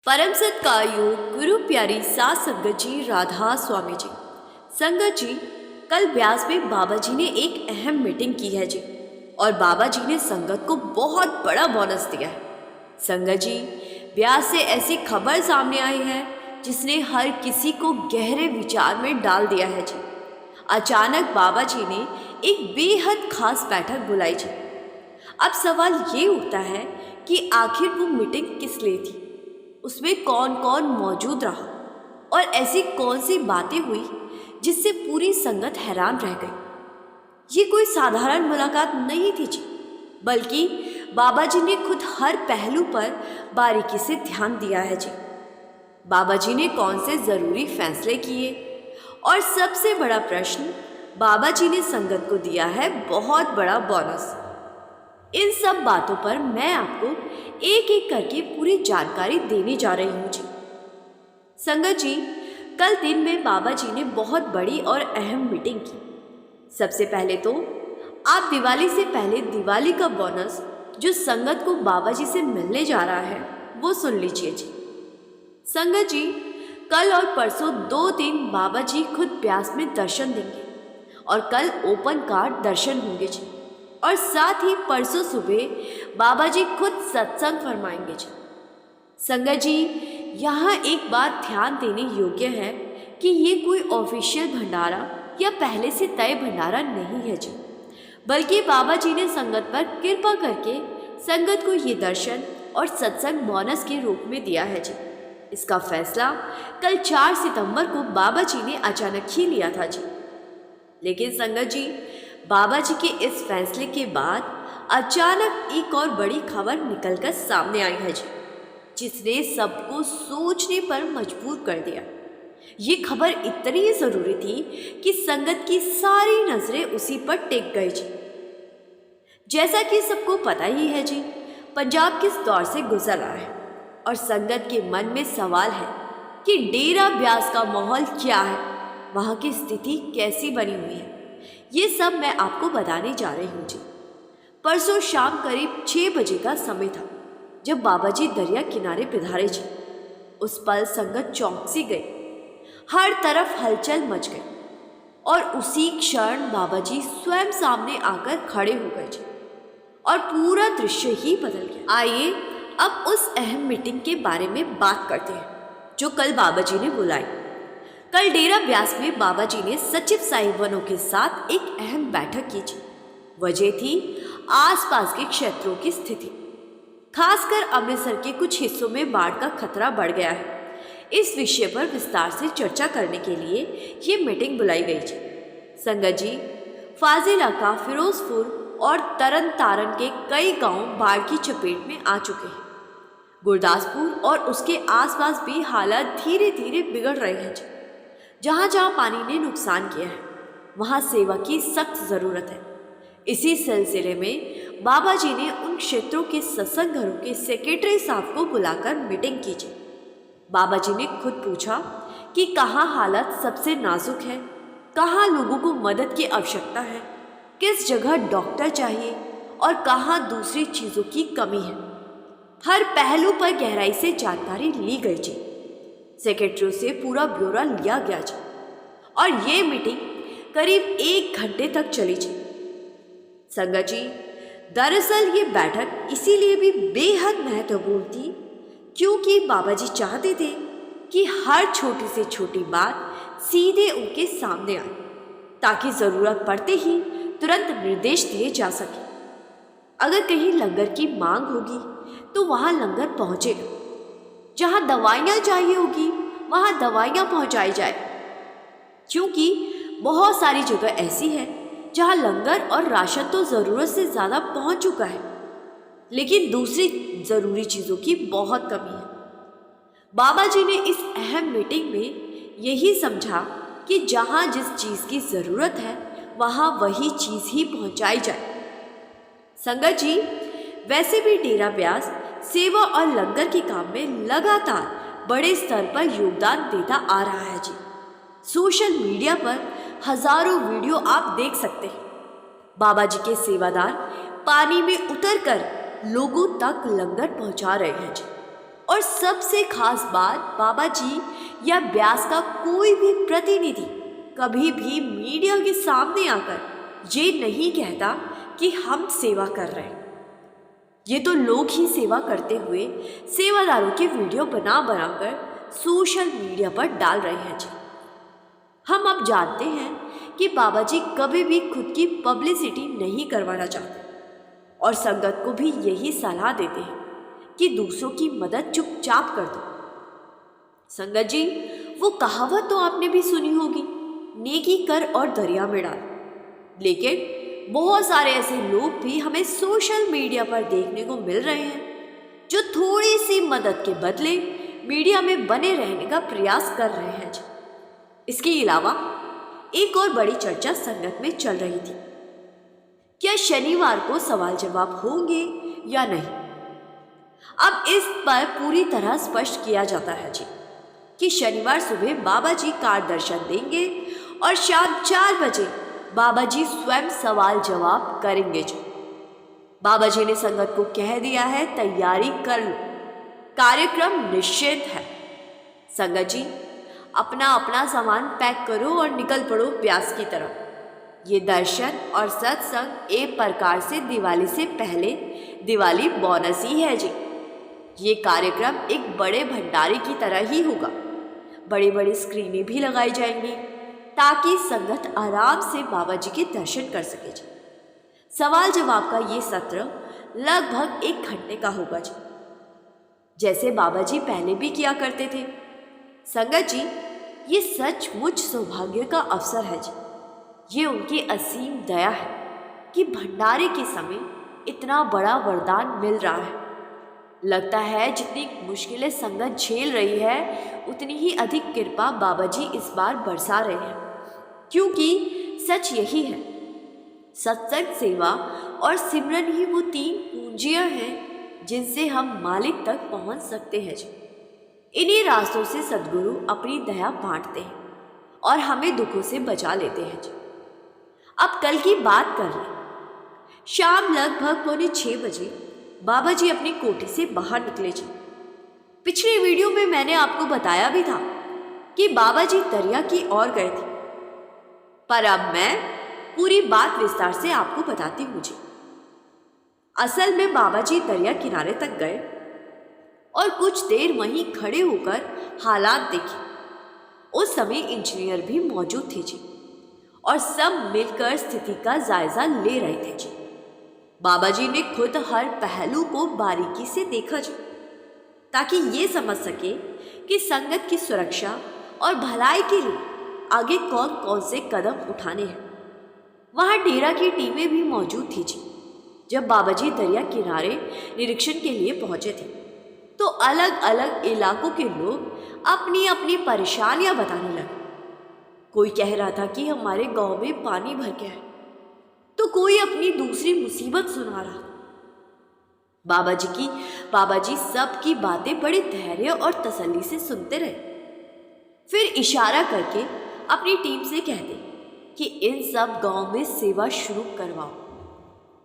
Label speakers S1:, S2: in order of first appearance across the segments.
S1: परम सत्कार्यों गुरु प्यारी सात संगत जी राधा स्वामी जी। संगत जी, कल ब्यास में बाबा जी ने एक अहम मीटिंग की है जी, और बाबा जी ने संगत को बहुत बड़ा बोनस दिया है। संगत जी, ब्यास से ऐसी खबर सामने आई है जिसने हर किसी को गहरे विचार में डाल दिया है जी। अचानक बाबा जी ने एक बेहद खास बैठक बुलाई जी। अब सवाल ये उठता है कि आखिर वो मीटिंग किस लिए थी, उसमें कौन कौन मौजूद रहा और ऐसी कौन सी बातें हुई जिससे पूरी संगत हैरान रह गई। ये कोई साधारण मुलाकात नहीं थी जी, बल्कि बाबा जी ने खुद हर पहलू पर बारीकी से ध्यान दिया है जी। बाबा जी ने कौन से ज़रूरी फैसले किए, और सबसे बड़ा प्रश्न, बाबा जी ने संगत को दिया है बहुत बड़ा बोनस। इन सब बातों पर मैं आपको एक एक करके पूरी जानकारी देने जा रही हूँ जी। संगत जी, कल दिन में बाबा जी ने बहुत बड़ी और अहम मीटिंग की। सबसे पहले तो आप दिवाली से पहले दिवाली का बोनस जो संगत को बाबा जी से मिलने जा रहा है वो सुन लीजिए जी। संगत जी, कल और परसों 2 दिन बाबा जी खुद ब्यास में दर्शन देंगे, और कल ओपन कार्ड दर्शन होंगे जी, और साथ ही परसों सुबह बाबा जी खुद सत्संग फरमाएंगे जी। संगत जी, यहाँ एक बात ध्यान देने योग्य है कि ये कोई ऑफिशियल भंडारा या पहले से तय भंडारा नहीं है जी, बल्कि बाबा जी ने संगत पर कृपा करके संगत को ये दर्शन और सत्संग बोनस के रूप में दिया है जी। इसका फैसला कल 4 सितंबर को बाबा जी ने अचानक ही लिया था जी। लेकिन संगत जी, बाबा जी के इस फैसले के बाद अचानक एक और बड़ी खबर निकलकर सामने आई है जी, जिसने सबको सोचने पर मजबूर कर दिया। ये खबर इतनी ज़रूरी थी कि संगत की सारी नज़रें उसी पर टिक गई जी। जैसा कि सबको पता ही है जी, पंजाब किस दौर से गुजर रहा है, और संगत के मन में सवाल है कि डेरा ब्यास का माहौल क्या है, वहाँ की स्थिति कैसी बनी हुई है। ये सब मैं आपको बताने जा रही हूँ जी। परसों शाम करीब 6 बजे का समय था जब बाबा जी दरिया किनारे पधारे जी। उस पल संगत चौंक सी गई, हर तरफ हलचल मच गई, और उसी क्षण बाबा जी स्वयं सामने आकर खड़े हो गए जी, और पूरा दृश्य ही बदल गया। आइए अब उस अहम मीटिंग के बारे में बात करते हैं जो कल बाबा जी ने बुलाई। कल डेरा ब्यास में बाबा जी ने सचिव साहिबानों के साथ एक अहम बैठक की जी। वजह थी आसपास के क्षेत्रों की स्थिति, खासकर अमृतसर के कुछ हिस्सों में बाढ़ का खतरा बढ़ गया है। इस विषय पर विस्तार से चर्चा करने के लिए ये मीटिंग बुलाई गई जी। संगत जी, फाजिलाका, फिरोजपुर और तरन तारण के कई गांव बाढ़ की चपेट में आ चुके हैं। गुरदासपुर और उसके आसपास भी हालात धीरे धीरे बिगड़ रहे हैं जी। जहाँ जहाँ पानी ने नुकसान किया है, वहाँ सेवा की सख्त ज़रूरत है। इसी सिलसिले में बाबा जी ने उन क्षेत्रों के सत्संग घरों के सेक्रेटरी साहब को बुलाकर मीटिंग की जी। बाबा जी ने खुद पूछा कि कहाँ हालत सबसे नाजुक है, कहाँ लोगों को मदद की आवश्यकता है, किस जगह डॉक्टर चाहिए और कहाँ दूसरी चीज़ों की कमी है। हर पहलू पर गहराई से जानकारी ली गई जी। सेक्रेटरी से पूरा ब्यौरा लिया गया जी, और ये मीटिंग करीब 1 घंटे तक चली जी। संगत जी, दरअसल ये बैठक इसीलिए भी बेहद महत्वपूर्ण थी क्योंकि बाबा जी चाहते थे कि हर छोटी से छोटी बात सीधे उनके सामने आए, ताकि ज़रूरत पड़ते ही तुरंत निर्देश दिए जा सके। अगर कहीं लंगर की मांग होगी तो वहाँ लंगर पहुँचेगा, जहाँ दवाइयाँ चाहिए होगी वहाँ दवाइयाँ पहुँचाई जाए, क्योंकि बहुत सारी जगह ऐसी है जहाँ लंगर और राशन तो ज़रूरत से ज़्यादा पहुँच चुका है, लेकिन दूसरी ज़रूरी चीज़ों की बहुत कमी है। बाबा जी ने इस अहम मीटिंग में यही समझा कि जहाँ जिस चीज़ की ज़रूरत है वहाँ वही चीज़ ही पहुँचाई जाए। संगत जी, वैसे भी डेरा ब्यास सेवा और लंगर के काम में लगातार बड़े स्तर पर योगदान देता आ रहा है जी। सोशल मीडिया पर हजारों वीडियो आप देख सकते हैं। बाबा जी के सेवादार पानी में उतरकर लोगों तक लंगर पहुंचा रहे हैं जी। और सबसे खास बात, बाबा जी या व्यास का कोई भी प्रतिनिधि कभी भी मीडिया के सामने आकर ये नहीं कहता कि हम सेवा कर रहे हैं। ये तो लोग ही सेवा करते हुए सेवादारों की वीडियो बना बनाकर सोशल मीडिया पर डाल रहे हैं जी। हम अब जानते हैं कि बाबा जी कभी भी खुद की पब्लिसिटी नहीं करवाना चाहते और संगत को भी यही सलाह देते हैं कि दूसरों की मदद चुपचाप कर दो। संगत जी, वो कहावत तो आपने भी सुनी होगी, नेकी कर और दरिया में डाल। लेकिन बहुत सारे ऐसे लोग भी हमें सोशल मीडिया पर देखने को मिल रहे हैं जो थोड़ी सी मदद के बदले मीडिया में बने रहने का प्रयास कर रहे हैं। इसके अलावा एक और बड़ी चर्चा संगत में चल रही थी, क्या शनिवार को सवाल जवाब होंगे या नहीं। अब इस पर पूरी तरह स्पष्ट किया जाता है जी कि शनिवार सुबह बाबा जी कार दर्शन देंगे और शाम 4 बजे बाबा जी स्वयं सवाल जवाब करेंगे जी। बाबा जी ने संगत को कह दिया है, तैयारी कर लो, कार्यक्रम निश्चित है। संगत जी, अपना अपना सामान पैक करो और निकल पड़ो व्यास की तरफ। ये दर्शन और सत्संग एक प्रकार से दिवाली से पहले दिवाली बोनस ही है जी। ये कार्यक्रम एक बड़े भंडारे की तरह ही होगा। बड़ी बड़ी स्क्रीनें भी लगाई जाएंगी ताकि संगत आराम से बाबा जी के दर्शन कर सके जी। सवाल जवाब का ये सत्र लगभग 1 घंटे का होगा जी, जैसे बाबा जी पहले भी किया करते थे। संगत जी, ये सचमुच सौभाग्य का अवसर है जी। ये उनकी असीम दया है कि भंडारे के समय इतना बड़ा वरदान मिल रहा है। लगता है जितनी मुश्किलें संगत झेल रही है उतनी ही अधिक कृपा बाबा जी इस बार बरसा रहे हैं, क्योंकि सच यही है, सत्संग, सेवा और सिमरन ही वो 3 पूंजियां हैं जिनसे हम मालिक तक पहुंच सकते हैं जी। इन्हीं रास्तों से सद्गुरु अपनी दया बांटते हैं और हमें दुखों से बचा लेते हैं जी। अब कल की बात कर लें। शाम लगभग 5:45 बजे बाबा जी अपनी कोठी से बाहर निकले जी। पिछले वीडियो में मैंने आपको बताया भी था कि बाबा जी दरिया की ओर गए थे, पर अब मैं पूरी बात विस्तार से आपको बताती हूँ जी। असल में बाबा जी दरिया किनारे तक गए और कुछ देर वहीं खड़े होकर हालात देखे। उस समय इंजीनियर भी मौजूद थे जी और सब मिलकर स्थिति का जायजा ले रहे थे जी। बाबा जी ने खुद हर पहलू को बारीकी से देखा जी, ताकि ये समझ सके कि संगत की सुरक्षा और भलाई के लिए आगे कौन कौन से कदम उठाने हैं। वहाँ डेरा की टीमें भी मौजूद थी जी। जब बाबा जी दरिया किनारे निरीक्षण के लिए पहुंचे थे तो अलग अलग इलाकों के लोग अपनी अपनी परेशानियां बताने लगे। कोई कह रहा था कि हमारे गांव में पानी भर गया है, तो कोई अपनी दूसरी मुसीबत सुना रहा। बाबा जी सबकी बातें बड़े धैर्य और तसल्ली से सुनते रहे, फिर इशारा करके अपनी टीम से कहते कि इन सब गांव में सेवा शुरू करवाओ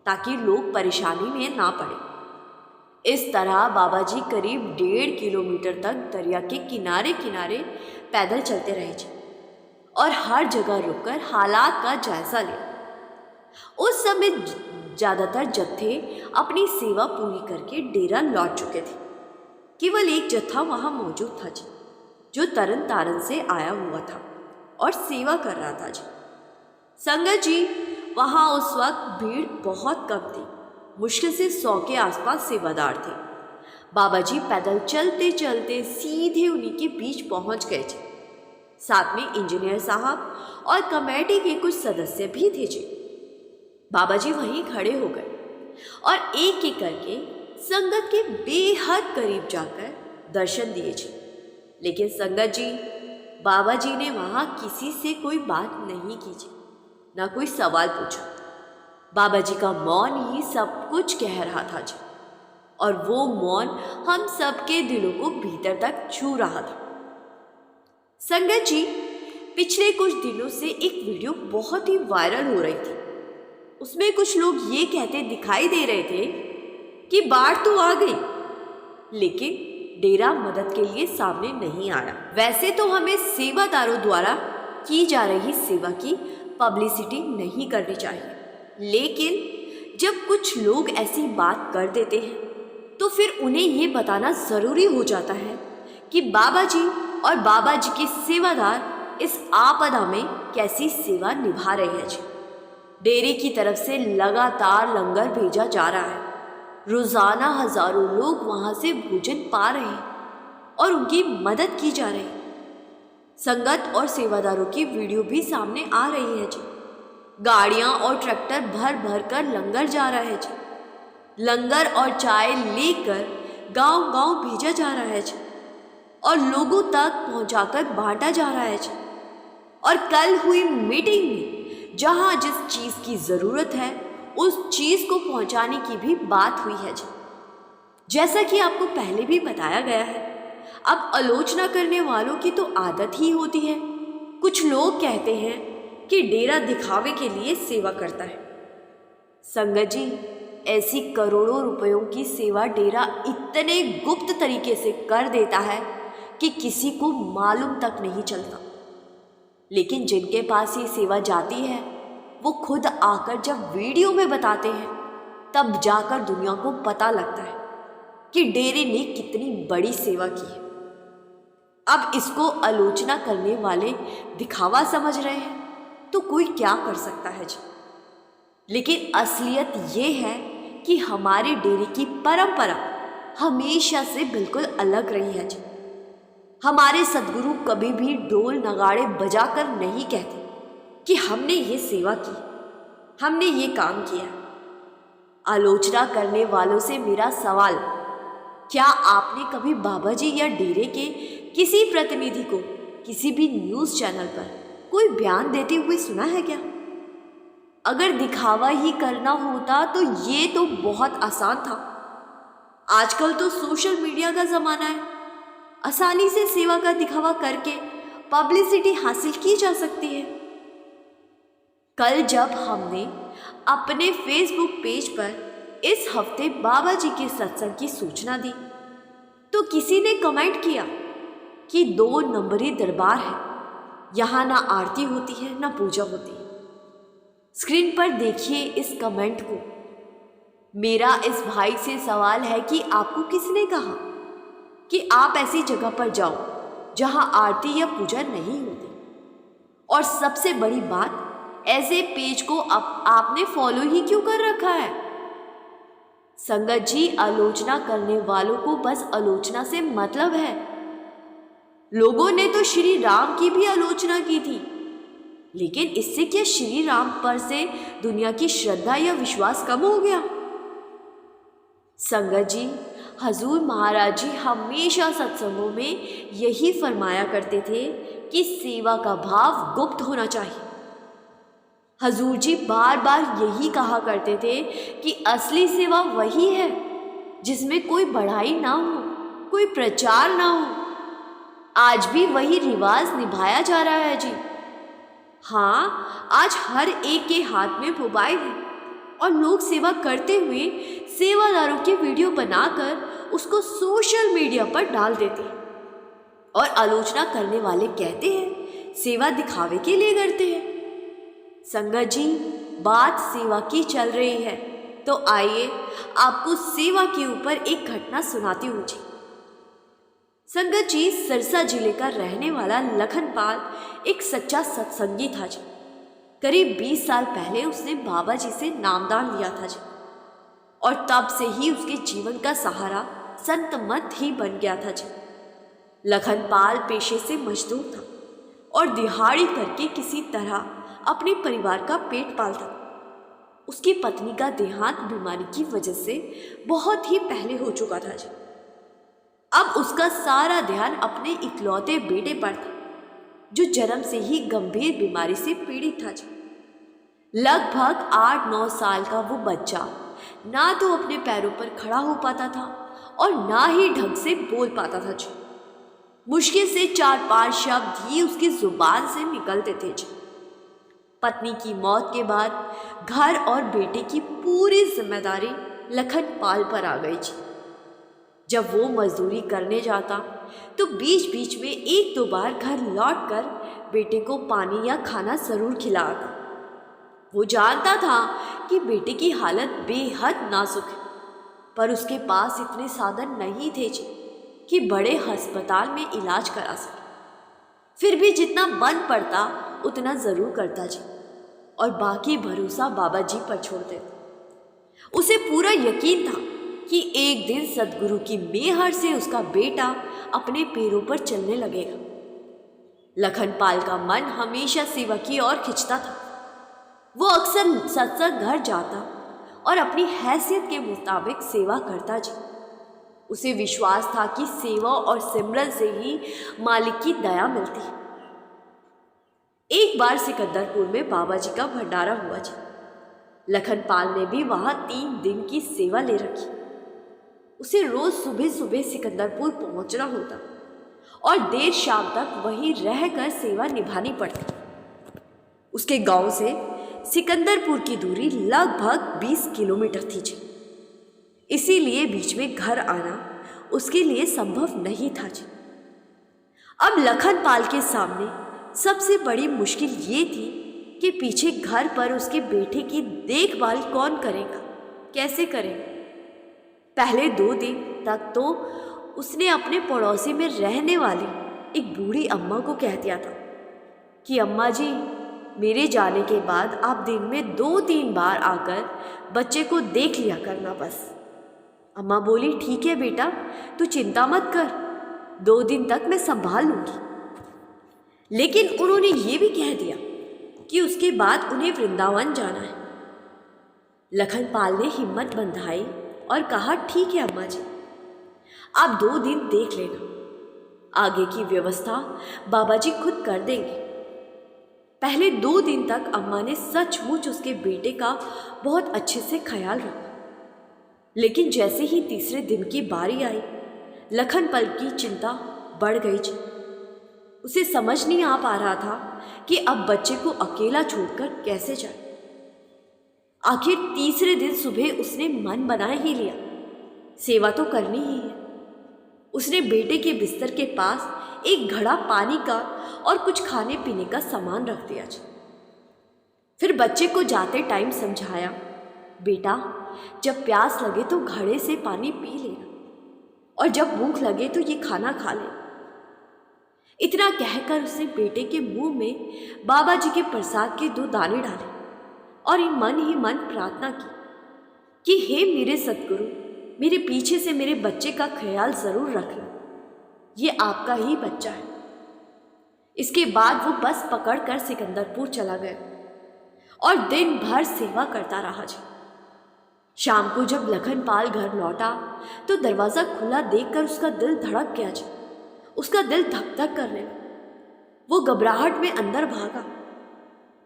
S1: ताकि लोग परेशानी में ना पड़े। इस तरह बाबा जी करीब 1.5 किलोमीटर तक दरिया के किनारे किनारे पैदल चलते रहे जी और हर जगह रुककर हालात का जायजा लिया। उस समय ज़्यादातर जत्थे अपनी सेवा पूरी करके डेरा लौट चुके थे। केवल एक जत्था वहाँ मौजूद था जी, जो तरन तारन से आया हुआ था और सेवा कर रहा था जी। संगत जी, वहाँ उस वक्त भीड़ बहुत कम थी, मुश्किल से 100 के आसपास सेवादार थे। बाबा जी पैदल चलते चलते सीधे उन्हीं के बीच पहुँच गए थे। साथ में इंजीनियर साहब और कमेटी के कुछ सदस्य भी थे जी। बाबा जी वहीं खड़े हो गए और एक एक करके संगत के बेहद करीब जाकर दर्शन दिए जी। लेकिन संगत जी, बाबा जी ने वहाँ किसी से कोई बात नहीं की जी, ना कोई सवाल पूछा। बाबा जी का मौन ही सब कुछ कह रहा था जी, और वो मौन हम सबके दिलों को भीतर तक छू रहा था। संगत जी, पिछले कुछ दिनों से एक वीडियो बहुत ही वायरल हो रही थी। उसमें कुछ लोग ये कहते दिखाई दे रहे थे कि बाढ़ तो आ गई, लेकिन डेरा मदद के लिए सामने नहीं आया। वैसे तो हमें सेवादारों द्वारा की जा रही सेवा की पब्लिसिटी नहीं करनी चाहिए, लेकिन जब कुछ लोग ऐसी बात कर देते हैं तो फिर उन्हें ये बताना ज़रूरी हो जाता है कि बाबा जी और बाबा जी के सेवादार इस आपदा में कैसी सेवा निभा रहे हैं जी। डेरे की तरफ से लगातार लंगर भेजा जा रहा है। रोज़ाना हजारों लोग वहाँ से भोजन पा रहे हैं और उनकी मदद की जा रही है। संगत और सेवादारों की वीडियो भी सामने आ रही है जी। गाड़ियाँ और ट्रैक्टर भर भर कर लंगर जा रहा है जी। लंगर और चाय लेकर गांव-गांव भेजा जा रहा है जी और लोगों तक पहुंचाकर बांटा जा रहा है जी। और कल हुई मीटिंग में जहां जिस चीज़ की ज़रूरत है उस चीज़ को पहुंचाने की भी बात हुई है जी। जैसा कि आपको पहले भी बताया गया है, अब आलोचना करने वालों की तो आदत ही होती है। कुछ लोग कहते हैं कि डेरा दिखावे के लिए सेवा करता है। संगत जी, ऐसी करोड़ों रुपयों की सेवा डेरा इतने गुप्त तरीके से कर देता है कि किसी को मालूम तक नहीं चलता। लेकिन जिनके पास ये सेवा जाती है वो खुद आकर जब वीडियो में बताते हैं तब जाकर दुनिया को पता लगता है कि डेरे ने कितनी बड़ी सेवा की है। अब इसको आलोचना करने वाले दिखावा समझ रहे हैं तो कोई क्या कर सकता है जी। लेकिन असलियत ये है कि हमारे डेरे की परंपरा हमेशा से बिल्कुल अलग रही है जी। हमारे सद्गुरु कभी भी ढोल नगाड़े बजाकर नहीं कहते कि हमने ये सेवा की, हमने ये काम किया। आलोचना करने वालों से मेरा सवाल, क्या आपने कभी बाबा जी या डेरे के किसी प्रतिनिधि को किसी भी न्यूज़ चैनल पर कोई बयान देते हुए सुना है क्या? अगर दिखावा ही करना होता तो ये तो बहुत आसान था। आजकल तो सोशल मीडिया का ज़माना है, आसानी से सेवा का दिखावा करके पब्लिसिटी हासिल की जा सकती है। कल जब हमने अपने फेसबुक पेज पर इस हफ्ते बाबा जी के सत्संग की सूचना दी तो किसी ने कमेंट किया कि 2 नंबरी दरबार है, यहाँ ना आरती होती है ना पूजा होती है। स्क्रीन पर देखिए इस कमेंट को। मेरा इस भाई से सवाल है कि आपको किसने कहा कि आप ऐसी जगह पर जाओ जहां आरती या पूजा नहीं होती? और सबसे बड़ी बात, ऐसे पेज को आपने फॉलो ही क्यों कर रखा है? संगत जी, आलोचना करने वालों को बस आलोचना से मतलब है। लोगों ने तो श्री राम की भी आलोचना की थी, लेकिन इससे क्या श्री राम पर से दुनिया की श्रद्धा या विश्वास कम हो गया? संगत जी, हजूर महाराज जी हमेशा सत्संगों में यही फरमाया करते थे कि सेवा का भाव गुप्त होना चाहिए। हजूर जी बार बार यही कहा करते थे कि असली सेवा वही है जिसमें कोई बढ़ाई ना हो, कोई प्रचार ना हो। आज भी वही रिवाज निभाया जा रहा है जी। हाँ, आज हर एक के हाथ में मोबाइल है और लोग सेवा करते हुए सेवादारों की वीडियो बनाकर उसको सोशल मीडिया पर डाल देते हैं और आलोचना करने वाले कहते हैं सेवा दिखावे के लिए करते हैं। संगत जी, बात सेवा की चल रही है तो आइए आपको सेवा के ऊपर एक घटना सुनाती हूँ जी। संगत जी, सिरसा जिले का रहने वाला लखनपाल एक सच्चा सत्संगी था जी। करीब 20 साल पहले उसने बाबा जी से नामदान लिया था जी और तब से ही उसके जीवन का सहारा संत मत ही बन गया था जी। लखनपाल पेशे से मजदूर था और दिहाड़ी करके किसी तरह अपने परिवार का पेट पालता था। उसकी पत्नी का देहांत बीमारी की वजह से बहुत ही पहले हो चुका था जी। अब उसका सारा ध्यान अपने इकलौते बेटे पर था जो जन्म से ही गंभीर बीमारी से पीड़ित था जी। लगभग 8-9 साल का वो बच्चा ना तो अपने पैरों पर खड़ा हो पाता था और ना ही ढंग से बोल पाता था जी। मुश्किल से 4-5 शब्द ही उसकी जुबान से निकलते थे जी। पत्नी की मौत के बाद घर और बेटे की पूरी जिम्मेदारी लखनपाल पर आ गई जी। जब वो मजदूरी करने जाता तो बीच बीच में एक दो बार घर लौटकर बेटे को पानी या खाना जरूर खिलाता। वो जानता था कि बेटे की हालत बेहद नाजुक है, पर उसके पास इतने साधन नहीं थे जी कि बड़े अस्पताल में इलाज करा सके। फिर भी जितना बन पड़ता उतना ज़रूर करता जी, और बाकी भरोसा बाबा जी पर छोड़ देता। उसे पूरा यकीन था कि एक दिन सदगुरु की मेहर से उसका बेटा अपने पैरों पर चलने लगेगा। लखनपाल का मन हमेशा सेवा की ओर खिंचता था। वो अक्सर सत्संग घर जाता और अपनी हैसियत के मुताबिक सेवा करता जी। उसे विश्वास था कि सेवा और सिमरन से ही मालिक की दया मिलती है। एक बार सिकंदरपुर में बाबा जी का भंडारा हुआ जी। लखनपाल ने भी वहां 3 दिन की सेवा ले रखी। उसे रोज सुबह सुबह सिकंदरपुर पहुंचना होता और देर शाम तक वहीं रहकर सेवा निभानी पड़ती। उसके गांव से सिकंदरपुर की दूरी लगभग 20 किलोमीटर थी जी। इसीलिए बीच में घर आना उसके लिए संभव नहीं था जी। अब लखनपाल के सामने सबसे बड़ी मुश्किल ये थी कि पीछे घर पर उसके बेटे की देखभाल कौन करेगा, कैसे करेगा। पहले 2 दिन तक तो उसने अपने पड़ोसी में रहने वाली एक बूढ़ी अम्मा को कह दिया था कि अम्मा जी, मेरे जाने के बाद आप दिन में 2-3 बार आकर बच्चे को देख लिया करना बस। अम्मा बोली, ठीक है बेटा, तू चिंता मत कर, 2 दिन तक मैं संभाल लूंगी। लेकिन उन्होंने ये भी कह दिया कि उसके बाद उन्हें वृंदावन जाना है। लखनपाल ने हिम्मत बंधाई और कहा, ठीक है अम्मा जी, आप 2 दिन देख लेना, आगे की व्यवस्था बाबा जी खुद कर देंगे। पहले 2 दिन तक अम्मा ने सचमुच उसके बेटे का बहुत अच्छे से ख्याल रखा। लेकिन जैसे ही तीसरे दिन की बारी आई, लखनपाल की चिंता बढ़ गई जी। उसे समझ नहीं आ पा रहा था कि अब बच्चे को अकेला छोड़कर कैसे जाए। आखिर तीसरे दिन सुबह उसने मन बना ही लिया, सेवा तो करनी ही है। उसने बेटे के बिस्तर के पास एक घड़ा पानी का और कुछ खाने पीने का सामान रख दिया जी। फिर बच्चे को जाते टाइम समझाया, बेटा, जब प्यास लगे तो घड़े से पानी पी लेना, और जब भूख लगे तो ये खाना खा लेना। इतना कहकर उसने बेटे के मुंह में बाबा जी के प्रसाद के 2 दाने डाले और मन ही मन प्रार्थना की कि हे मेरे सतगुरु, मेरे पीछे से मेरे बच्चे का ख्याल जरूर रखना, ये आपका ही बच्चा है। इसके बाद वो बस पकड़कर सिकंदरपुर चला गया और दिन भर सेवा करता रहा जी। शाम को जब लखनपाल घर लौटा तो दरवाजा खुला देखकर उसका दिल धड़क गया जी। उसका दिल धक धक करने लगा। वो घबराहट में अंदर भागा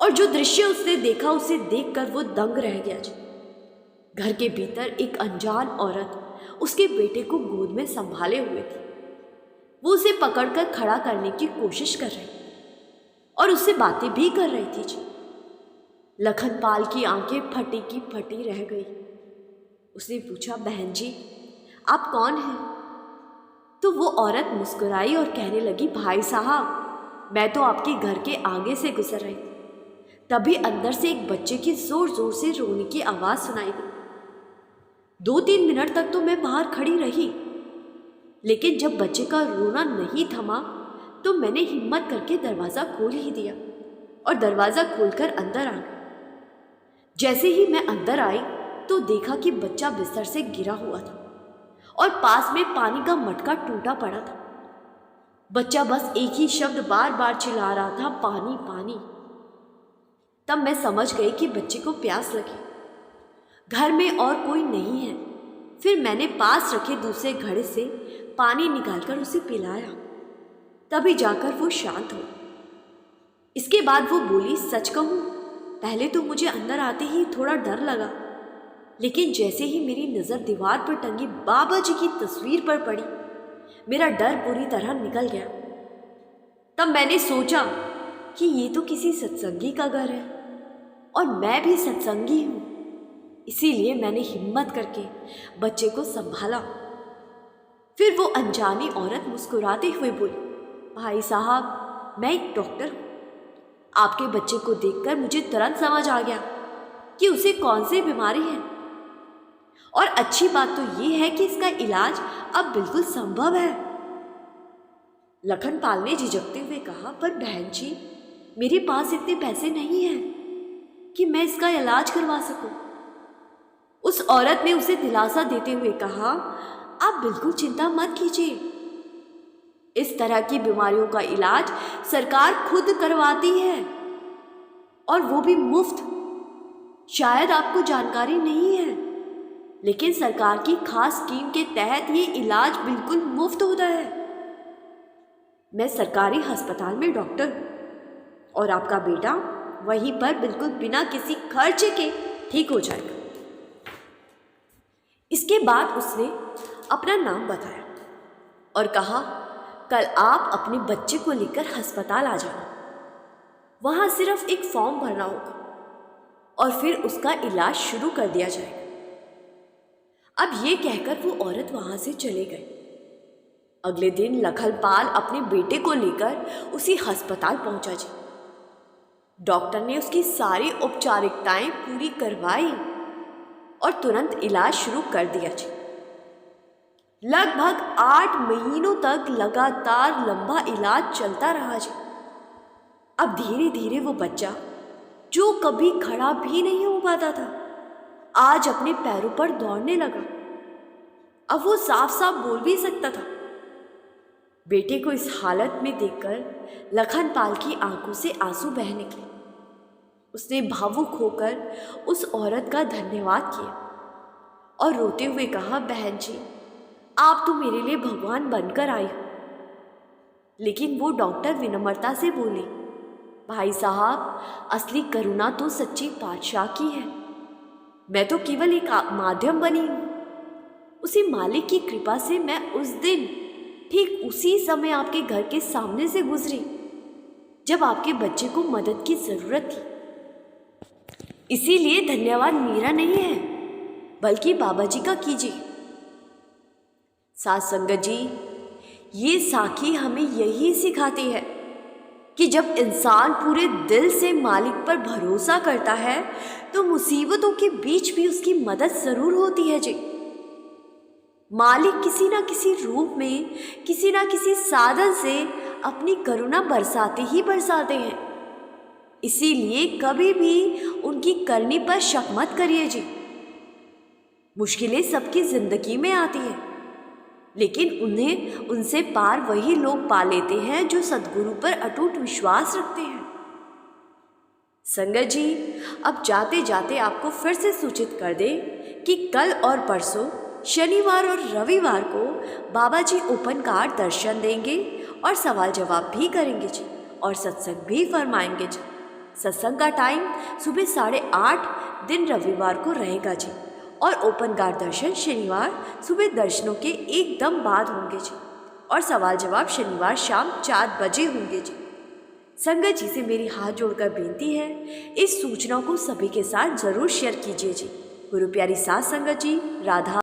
S1: और जो दृश्य उसने देखा उसे देखकर वो दंग रह गया जी। घर के भीतर एक अनजान औरत उसके बेटे को गोद में संभाले हुए थी। वो उसे पकड़कर खड़ा करने की कोशिश कर रही और उससे बातें भी कर रही थी जी। लखनपाल की आंखें फटी की फटी रह गई। उसने पूछा, बहन जी, आप कौन हैं? तो वो औरत मुस्कुराई और कहने लगी, भाई साहब, मैं तो आपके घर के आगे से गुजर रही थी, तभी अंदर से एक बच्चे की जोर जोर से रोने की आवाज़ सुनाई दी। 2-3 मिनट तक तो मैं बाहर खड़ी रही, लेकिन जब बच्चे का रोना नहीं थमा तो मैंने हिम्मत करके दरवाज़ा खोल ही दिया और दरवाज़ा खोलकर अंदर आ गई। जैसे ही मैं अंदर आई तो देखा कि बच्चा बिस्तर से गिरा हुआ था और पास में पानी का मटका टूटा पड़ा था। बच्चा बस एक ही शब्द बार बार चिल्ला रहा था, पानी पानी। तब मैं समझ गई कि बच्चे को प्यास लगी। घर में और कोई नहीं है। फिर मैंने पास रखे दूसरे घड़े से पानी निकालकर उसे पिलाया, तभी जाकर वो शांत हो। इसके बाद वो बोली, सच कहूँ, पहले तो मुझे अंदर आते ही थोड़ा डर लगा, लेकिन जैसे ही मेरी नज़र दीवार पर टंगी बाबा जी की तस्वीर पर पड़ी, मेरा डर पूरी तरह निकल गया। तब मैंने सोचा कि ये तो किसी सत्संगी का घर है और मैं भी सत्संगी हूँ, इसीलिए मैंने हिम्मत करके बच्चे को संभाला। फिर वो अनजानी औरत मुस्कुराते हुए बोली, भाई साहब, मैं एक डॉक्टर हूँ। आपके बच्चे को देखकर मुझे तुरंत समझ आ गया कि उसे कौन सी बीमारी है, और अच्छी बात तो ये है कि इसका इलाज अब बिल्कुल संभव है। लखनपाल ने झिझकते हुए कहा, पर बहन जी, मेरे पास इतने पैसे नहीं हैं कि मैं इसका इलाज करवा सकूं। उस औरत ने उसे दिलासा देते हुए कहा, आप बिल्कुल चिंता मत कीजिए, इस तरह की बीमारियों का इलाज सरकार खुद करवाती है, और वो भी मुफ्त। शायद आपको जानकारी नहीं है, लेकिन सरकार की खास स्कीम के तहत ये इलाज बिल्कुल मुफ्त होता है। मैं सरकारी अस्पताल में डॉक्टर हूँ, और आपका बेटा वहीं पर बिल्कुल बिना किसी खर्चे के ठीक हो जाएगा। इसके बाद उसने अपना नाम बताया और कहा, कल आप अपने बच्चे को लेकर अस्पताल आ जाना। वहाँ सिर्फ एक फॉर्म भरना होगा और फिर उसका इलाज शुरू कर दिया जाएगा। अब ये कहकर वो औरत वहाँ से चले गई। अगले दिन लखनपाल अपने बेटे को लेकर उसी अस्पताल पहुंचा जी। डॉक्टर ने उसकी सारी औपचारिकताएं पूरी करवाई और तुरंत इलाज शुरू कर दिया जी। लगभग 8 महीनों तक लगातार लंबा इलाज चलता रहा जी। अब धीरे धीरे वो बच्चा, जो कभी खड़ा भी नहीं हो पाता था, आज अपने पैरों पर दौड़ने लगा। अब वो साफ साफ बोल भी सकता था। बेटे को इस हालत में देखकर लखनपाल की आंखों से आंसू बह निकले। उसने भावुक होकर उस औरत का धन्यवाद किया और रोते हुए कहा, बहन जी, आप तो मेरे लिए भगवान बनकर आई हो। लेकिन वो डॉक्टर विनम्रता से बोली, भाई साहब, असली करुणा तो सच्ची पातशाह की है। मैं तो केवल एक माध्यम बनी हूँ। उसी मालिक की कृपा से मैं उस दिन ठीक उसी समय आपके घर के सामने से गुजरी जब आपके बच्चे को मदद की जरूरत थी। इसीलिए धन्यवाद मेरा नहीं है, बल्कि बाबा जी का कीजिए। साथ संगत जी, ये साखी हमें यही सिखाती है कि जब इंसान पूरे दिल से मालिक पर भरोसा करता है तो मुसीबतों के बीच भी उसकी मदद जरूर होती है जी। मालिक किसी ना किसी रूप में, किसी ना किसी साधन से अपनी करुणा बरसाते ही बरसाते हैं। इसीलिए कभी भी उनकी करनी पर शक मत करिए जी। मुश्किलें सबकी जिंदगी में आती हैं, लेकिन उन्हें उनसे पार वही लोग पा लेते हैं जो सद्गुरु पर अटूट विश्वास रखते हैं। संगत जी, अब जाते जाते आपको फिर से सूचित कर दे कि कल और परसों शनिवार और रविवार को बाबा जी ओपन कार दर्शन देंगे और सवाल जवाब भी करेंगे जी, और सत्संग भी फरमाएंगे जी। सत्संग का टाइम सुबह 8:30 दिन रविवार को रहेगा जी, और ओपन कार दर्शन शनिवार सुबह दर्शनों के एकदम बाद होंगे जी, और सवाल जवाब शनिवार शाम 4 बजे होंगे जी। संगत जी से मेरी हाथ जोड़कर बेनती है, इस सूचना को सभी के साथ जरूर शेयर कीजिए जी। गुरु प्यारी साथ संगत जी, राधा।